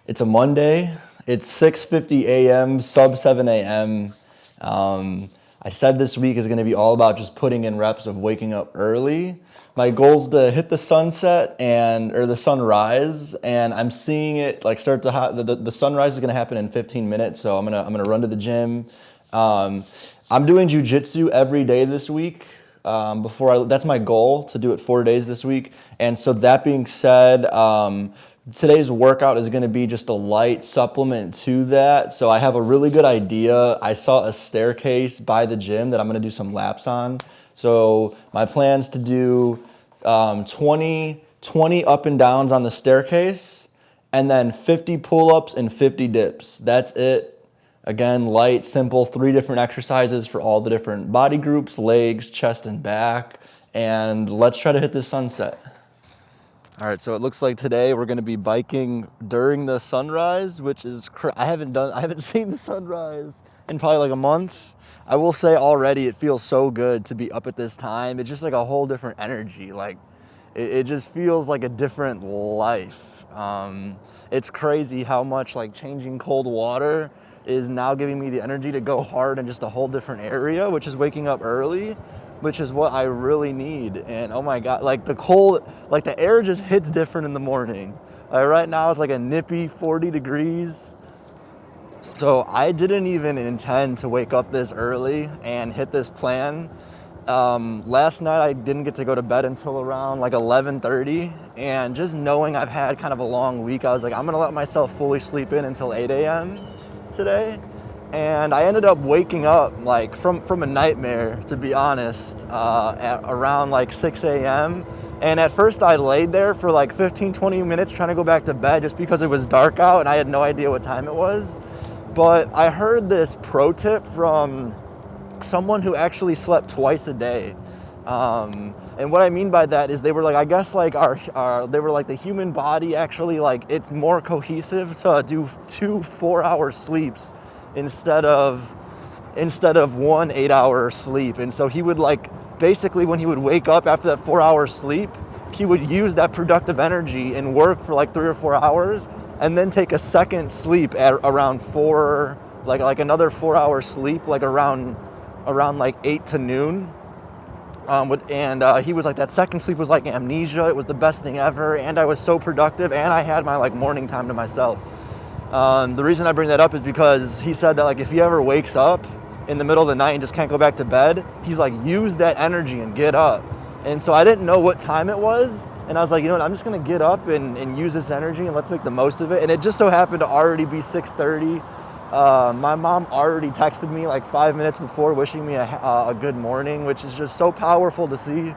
It's a Monday. It's 6:50 a.m., sub 7 a.m. I said this week is going to be all about just putting in reps of waking up early. My goal is to hit the sunset or the sunrise, and I'm seeing it like start to the sunrise is going to happen in 15 minutes. So I'm gonna run to the gym. I'm doing jujitsu every day this week. That's my goal, to do it 4 days this week. And so that being said, today's workout is going to be just a light supplement to that. So I have a really good idea. I saw a staircase by the gym that I'm going to do some laps on. So my plan's to do 20 up and downs on the staircase, and then 50 pull-ups and 50 dips. That's it. Again, light, simple, 3 different exercises for all the different body groups: legs, chest, and back. And let's try to hit this sunset. All right, so it looks like today we're going to be biking during the sunrise, which is I haven't seen the sunrise in probably like a month. I will say already it feels so good to be up at this time. It's just like a whole different energy. Like it just feels like a different life. It's crazy how much like changing cold water is now giving me the energy to go hard in just a whole different area, which is waking up early, which is what I really need. And oh my God, like the air just hits different in the morning. Right now it's like a nippy 40 degrees. So I didn't even intend to wake up this early and hit this plan. Last night I didn't get to go to bed until around like 11:30, and just knowing I've had kind of a long week, I was like, I'm gonna let myself fully sleep in until 8 a.m. today. And I ended up waking up like from a nightmare, to be honest, at around like 6 a.m. And at first I laid there for like 15-20 minutes trying to go back to bed just because it was dark out and I had no idea what time it was. But I heard this pro tip from someone who actually slept twice a day. And what I mean by that is they were like, I guess like they were like the human body actually, like it's more cohesive to do 2 4-hour sleeps instead of 1 8-hour sleep. And so he would like, basically when he would wake up after that 4-hour sleep, he would use that productive energy and work for like 3 or 4 hours and then take a second sleep at around 4, like another 4-hour sleep, like around like 8 to noon. He was like, that second sleep was like amnesia. It was the best thing ever. And I was so productive, and I had my like morning time to myself. The reason I bring that up is because he said that like if he ever wakes up in the middle of the night and just can't go back to bed, he's like, use that energy and get up. And so I didn't know what time it was. And I was like, you know what, I'm just going to get up and use this energy and let's make the most of it. And it just so happened to already be 6:30. My mom already texted me like 5 minutes before wishing me a good morning, which is just so powerful to see.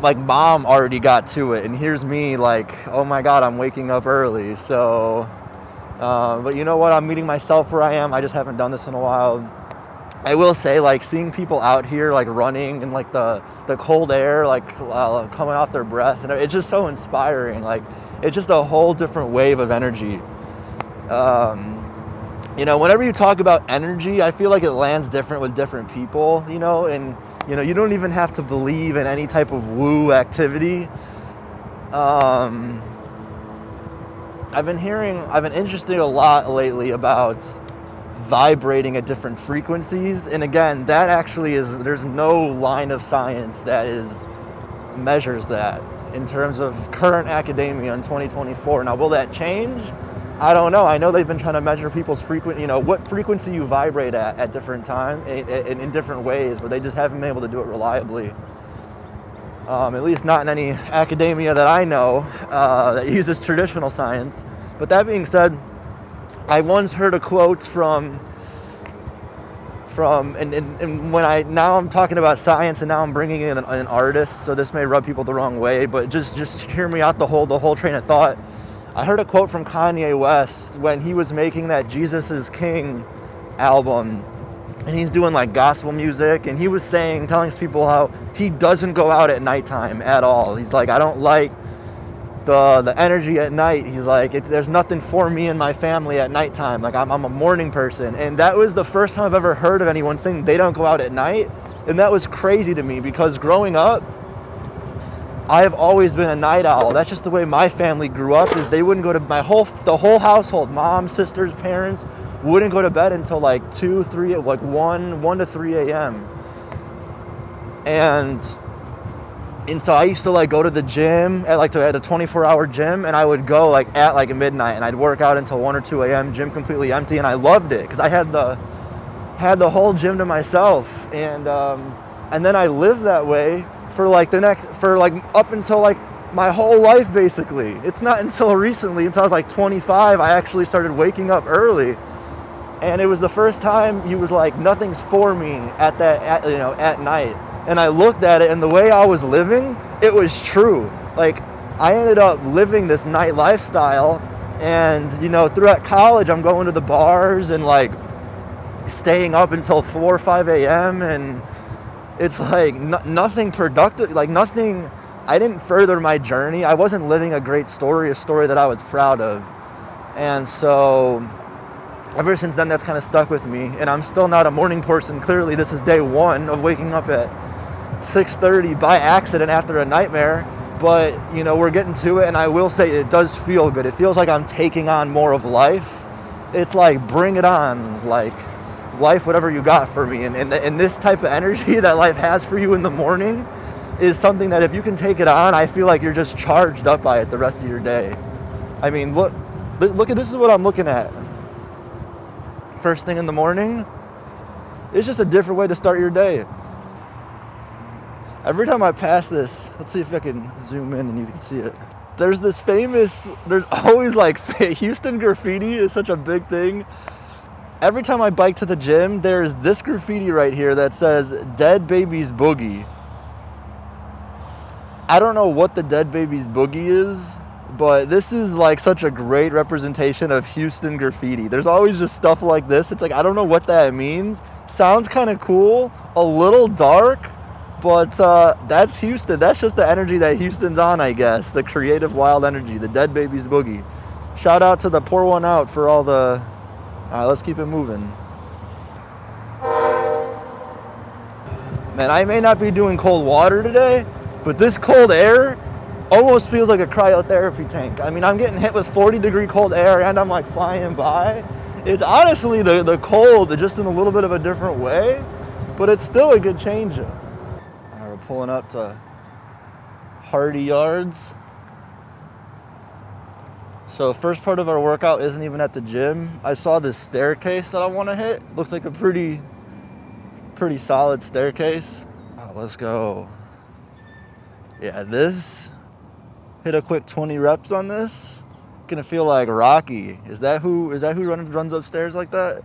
Like mom already got to it, and here's me like, oh my God, I'm waking up early. So, but you know what? I'm meeting myself where I am. I just haven't done this in a while. I will say, like, seeing people out here like running in like the cold air, like coming off their breath, and it's just so inspiring. Like, it's just a whole different wave of energy. Whenever you talk about energy, I feel like it lands different with different people, and, you don't even have to believe in any type of woo activity. I've been interested a lot lately about vibrating at different frequencies. And again, that actually there's no line of science that measures that in terms of current academia in 2024. Now, will that change? I don't know. I know they've been trying to measure people's what frequency you vibrate at different times in different ways, but they just haven't been able to do it reliably. At least not in any academia that I know that uses traditional science. But that being said, I once heard a quote and now I'm talking about science and now I'm bringing in an artist, so this may rub people the wrong way, but just hear me out the whole train of thought. I heard a quote from Kanye West when he was making that Jesus is King album, and he's doing like gospel music, and he was telling people how he doesn't go out at nighttime at all. He's like, I don't like the energy at night. He's like, there's nothing for me and my family at nighttime. Like I'm a morning person. And that was the first time I've ever heard of anyone saying they don't go out at night. And that was crazy to me because growing up, I have always been a night owl. That's just the way my family grew up, is they wouldn't go to the whole household, mom, sisters, parents, wouldn't go to bed until like 2, 3, like 1 to 3 a.m. And so I used to like go to the gym at a 24-hour gym, and I would go like at like midnight, and I'd work out until 1 or 2 a.m. Gym completely empty, and I loved it because I had the whole gym to myself, and then I lived that way for like up until like my whole life basically. It's not until recently, until I was like 25, I actually started waking up early, and it was the first time he was like, nothing's for me at night. And I looked at it, and the way I was living, it was true. Like, I ended up living this night lifestyle, and throughout college I'm going to the bars and like staying up until 4 or 5 a.m. and it's like nothing productive, like nothing. I didn't further my journey. I wasn't living a great story, a story that I was proud of. And so ever since then, that's kind of stuck with me, and I'm still not a morning person. Clearly, this is day one of waking up at 6:30 by accident after a nightmare, but we're getting to it, and I will say it does feel good. It feels like I'm taking on more of life. It's like, bring it on, like life, whatever you got for me. And this type of energy that life has for you in the morning is something that if you can take it on, I feel like you're just charged up by it the rest of your day. I mean, look at, this is what I'm looking at. First thing in the morning, it's just a different way to start your day. Every time I pass this, let's see if I can zoom in and you can see it. There's always like, Houston graffiti is such a big thing. Every time I bike to the gym, there's this graffiti right here that says, "Dead Babies Boogie." I don't know what the Dead Babies Boogie is, but this is like such a great representation of Houston graffiti. There's always just stuff like this. It's like, I don't know what that means. Sounds kind of cool, a little dark, but that's Houston. That's just the energy that Houston's on, I guess. The creative, wild energy, the Dead Babies Boogie. Shout out to the Pour One Out for all the... All right, let's keep it moving. Man, I may not be doing cold water today, but this cold air almost feels like a cryotherapy tank. I mean, I'm getting hit with 40-degree cold air, and I'm like flying by. It's honestly the cold, just in a little bit of a different way, but it's still a good change. All right, we're pulling up to Hardy Yards. So first part of our workout isn't even at the gym. I saw this staircase that I want to hit. Looks like a pretty solid staircase. Oh, let's go. Yeah, hit a quick 20 reps on this. Gonna feel like Rocky. Is that who runs upstairs like that?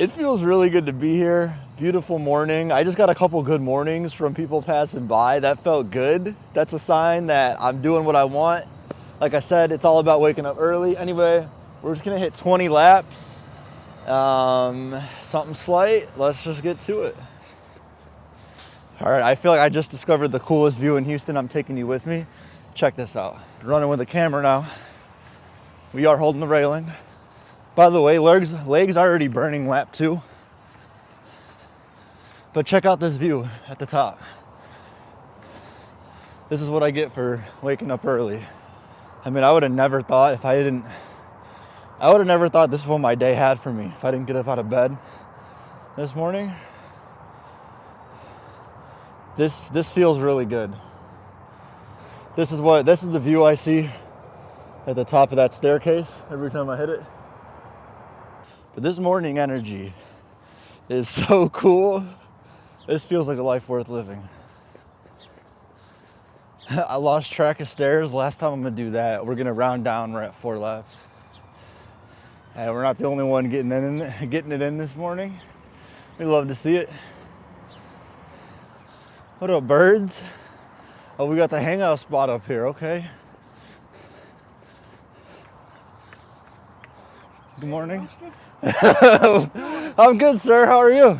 It feels really good to be here. Beautiful morning. I just got a couple good mornings from people passing by. That felt good. That's a sign that I'm doing what I want. Like I said, it's all about waking up early. Anyway, we're just gonna hit 20 laps. Something slight. Let's just get to it. All right, I feel like I just discovered the coolest view in Houston. I'm taking you with me. Check this out. Running with the camera now. We are holding the railing. By the way, legs already burning lap 2. But check out this view at the top. This is what I get for waking up early. I mean, I would have never thought this is what my day had for me if I didn't get up out of bed this morning. This feels really good. This is the view I see at the top of that staircase every time I hit it. But this morning energy is so cool. This feels like a life worth living. I lost track of stairs. Last time I'm gonna do that. We're gonna round down. We're at 4 laps. And we're not the only one getting it in this morning. We love to see it. What up, birds? Oh, we got the hangout spot up here. Okay. Good morning. I'm good, sir. How are you?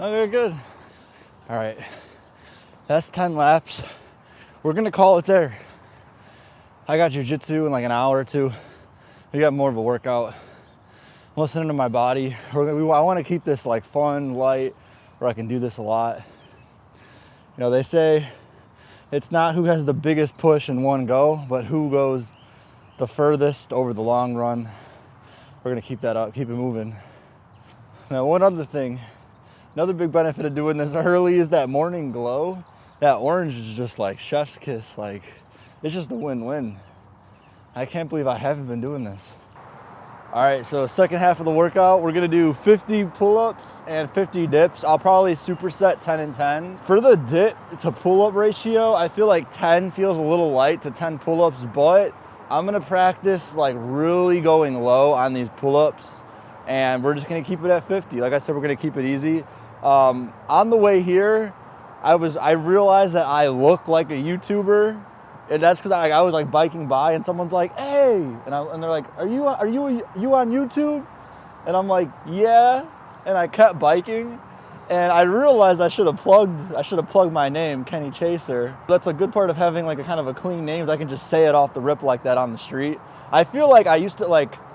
Okay, good. All right. That's 10 laps. We're gonna call it there. I got jiu-jitsu in like an hour or 2. We got more of a workout. I'm listening to my body. I want to keep this like fun, light, where I can do this a lot. You know, they say It's not who has the biggest push in one go, but who goes the furthest over the long run. We're gonna keep that up, keep it moving. Now, one other thing, another big benefit of doing this early is that morning glow. That orange is just like chef's kiss. Like, it's just a win-win. I can't believe I haven't been doing this. All right, so second half of the workout, we're gonna do 50 pull-ups and 50 dips. I'll probably superset 10 and 10. For the dip to pull-up ratio, I feel like 10 feels a little light to 10 pull-ups, but I'm gonna practice like really going low on these pull-ups, and we're just gonna keep it at 50. Like I said, we're gonna keep it easy. On the way here, I realized that I look like a YouTuber. And that's because I was like biking by and someone's like, hey, and they're like, are you on YouTube? And I'm like, yeah. And I kept biking, and I realized I should have plugged my name, Kenny Chaser. That's a good part of having like a kind of a clean name, is I can just say it off the rip like that on the street. I feel like I used to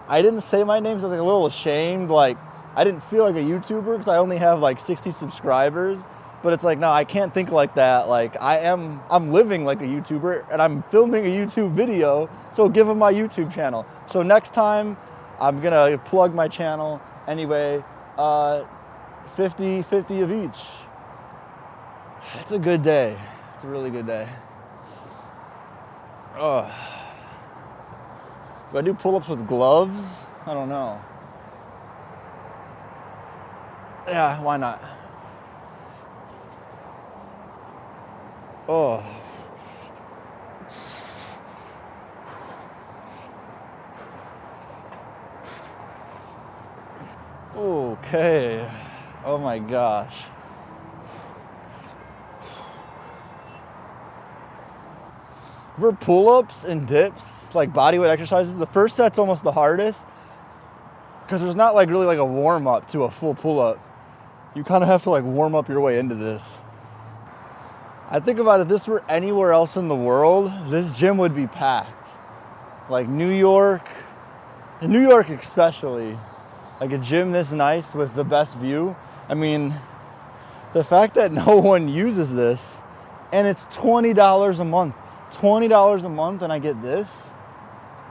I didn't say my name, so I was like a little ashamed. Like, I didn't feel like a YouTuber because I only have like 60 subscribers. But it's like, no, I can't think like that. Like, I'm living like a YouTuber, and I'm filming a YouTube video, so give them my YouTube channel. So next time, I'm gonna plug my channel. Anyway, 50 of each. It's a good day. It's a really good day. Oh. Do I do pull-ups with gloves? I don't know. Yeah, why not? Oh. Okay. Oh my gosh. For pull-ups and dips, like bodyweight exercises, the first set's almost the hardest because there's not like really like a warm-up to a full pull-up. You kind of have to like warm up your way into this. I think about if this were anywhere else in the world, this gym would be packed. Like New York especially, like a gym this nice with the best view. I mean, the fact that no one uses this, and it's $20 a month. $20 a month and I get this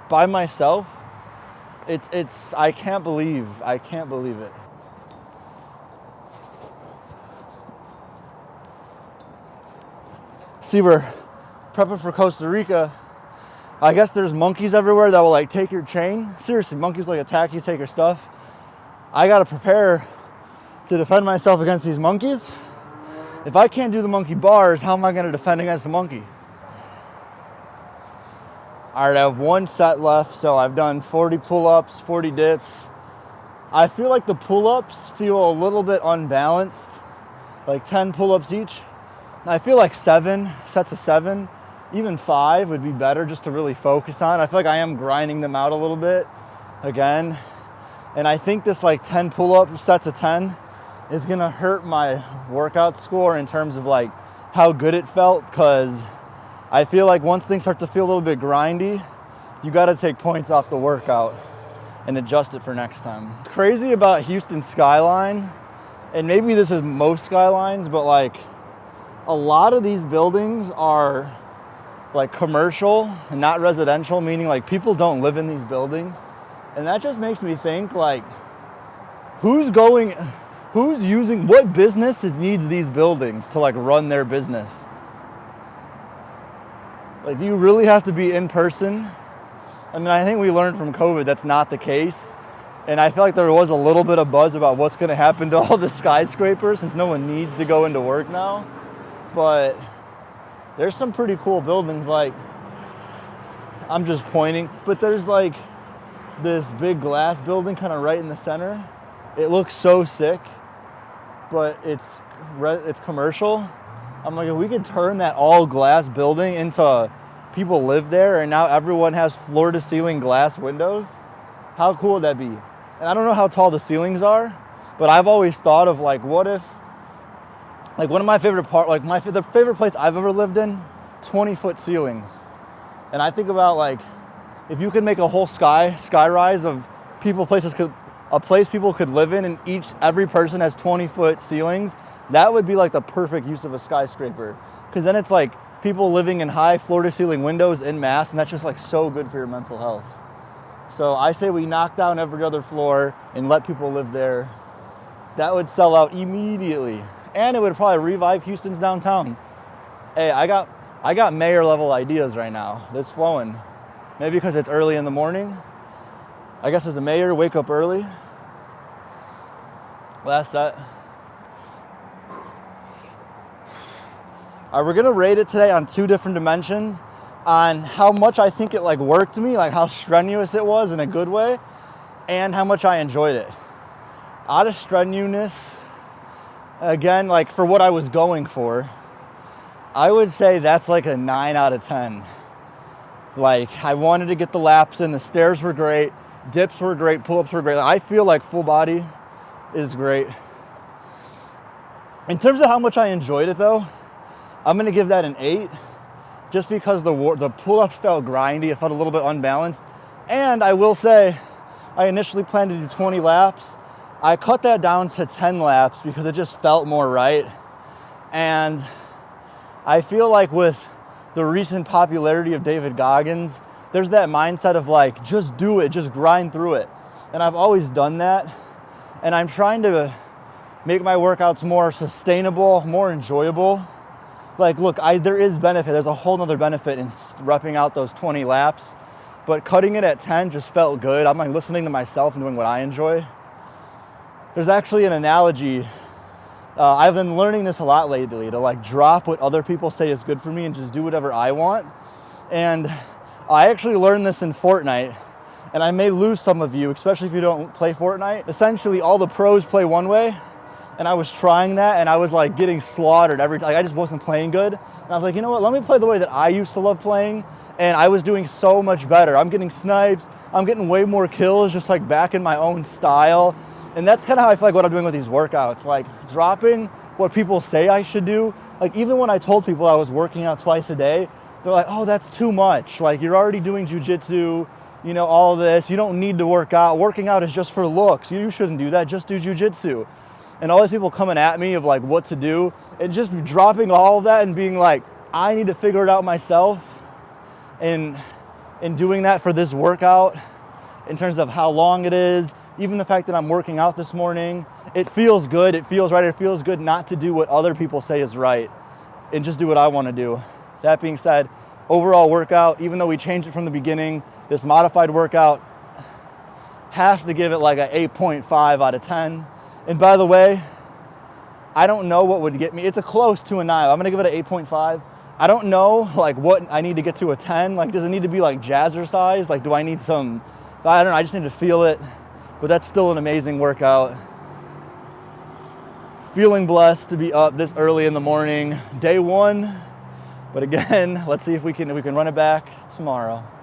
by myself. I can't believe it. See, we're prepping for Costa Rica. I guess there's monkeys everywhere that will like take your chain. Seriously, monkeys like attack you, take your stuff. I gotta prepare to defend myself against these monkeys. If I can't do the monkey bars, how am I gonna defend against a monkey? All right, I have one set left, so I've done 40 pull-ups, 40 dips. I feel like the pull-ups feel a little bit unbalanced, like 10 pull-ups each. I feel like 7 sets of 7, even 5 would be better just to really focus on. I feel like I am grinding them out a little bit again. And I think this like 10 pull-up sets of 10 is gonna hurt my workout score in terms of like how good it felt, because I feel like once things start to feel a little bit grindy, you gotta take points off the workout and adjust it for next time. It's crazy about Houston skyline, and maybe this is most skylines, but like a lot of these buildings are like commercial and not residential, meaning like people don't live in these buildings. And that just makes me think like, what business needs these buildings to like run their business? Like, do you really have to be in person? I mean, I think we learned from COVID that's not the case. And I feel like there was a little bit of buzz about what's gonna happen to all the skyscrapers since no one needs to go into work now. But there's some pretty cool buildings, like, I'm just pointing, but there's like this big glass building kind of right in the center. It looks so sick, but it's commercial. I'm like, if we could turn that all glass building into people live there and now everyone has floor to ceiling glass windows, how cool would that be? And I don't know how tall the ceilings are, but I've always thought of like, what if, like one of my favorite the favorite place I've ever lived in, 20-foot ceilings. And I think about like, if you could make a whole sky rise of a place people could live in, and every person has 20-foot ceilings, that would be like the perfect use of a skyscraper. Because then it's like people living in high floor-to-ceiling windows en masse, and that's just like so good for your mental health. So I say we knock down every other floor and let people live there. That would sell out immediately, and it would probably revive Houston's downtown. Hey, I got mayor level ideas right now. That's flowing. Maybe because it's early in the morning. I guess as a mayor, wake up early. Last set. We're gonna rate it today on 2 different dimensions, on how much I think it like worked me, like how strenuous it was in a good way, and how much I enjoyed it. Out of strenuousness, again, like for what I was going for, I would say that's like a 9 out of 10. Like I wanted to get the laps in, the stairs were great, dips were great, pull-ups were great. I feel like full body is great. In terms of how much I enjoyed it though, I'm gonna give that an 8, just because the pull-ups felt grindy, it felt a little bit unbalanced. And I will say, I initially planned to do 20 laps. I cut that down to 10 laps because it just felt more right. And I feel like with the recent popularity of David Goggins, there's that mindset of like, just do it, just grind through it. And I've always done that. And I'm trying to make my workouts more sustainable, more enjoyable. Like, look, there is benefit. There's a whole nother benefit in repping out those 20 laps. But cutting it at 10 just felt good. I'm like listening to myself and doing what I enjoy. There's actually an analogy. I've been learning this a lot lately, to like drop what other people say is good for me and just do whatever I want. And I actually learned this in Fortnite, and I may lose some of you, especially if you don't play Fortnite. Essentially, all the pros play one way, and I was trying that, and I was like getting slaughtered every time. Like, I just wasn't playing good. And I was like, you know what, let me play the way that I used to love playing, and I was doing so much better. I'm getting snipes, I'm getting way more kills, just like back in my own style. And that's kind of how I feel like what I'm doing with these workouts, like dropping what people say I should do. Like even when I told people I was working out twice a day, they're like, oh, that's too much. Like you're already doing jujitsu, you know, all this. You don't need to work out. Working out is just for looks. You shouldn't do that. Just do jujitsu. And all these people coming at me of like what to do, and just dropping all of that and being like, I need to figure it out myself. And doing that for this workout in terms of how long it is, even the fact that I'm working out this morning, it feels good, it feels right, it feels good not to do what other people say is right and just do what I want to do. That being said, overall workout, even though we changed it from the beginning, this modified workout, have to give it like an 8.5 out of 10. And by the way, I don't know what would get me. It's a close to a 9. I'm going to give it an 8.5. I don't know like what I need to get to a 10. Like, does it need to be like jazzercise? Like, do I need some, I don't know, I just need to feel it. But that's still an amazing workout. Feeling blessed to be up this early in the morning, day 1. But again, let's see if we can run it back tomorrow.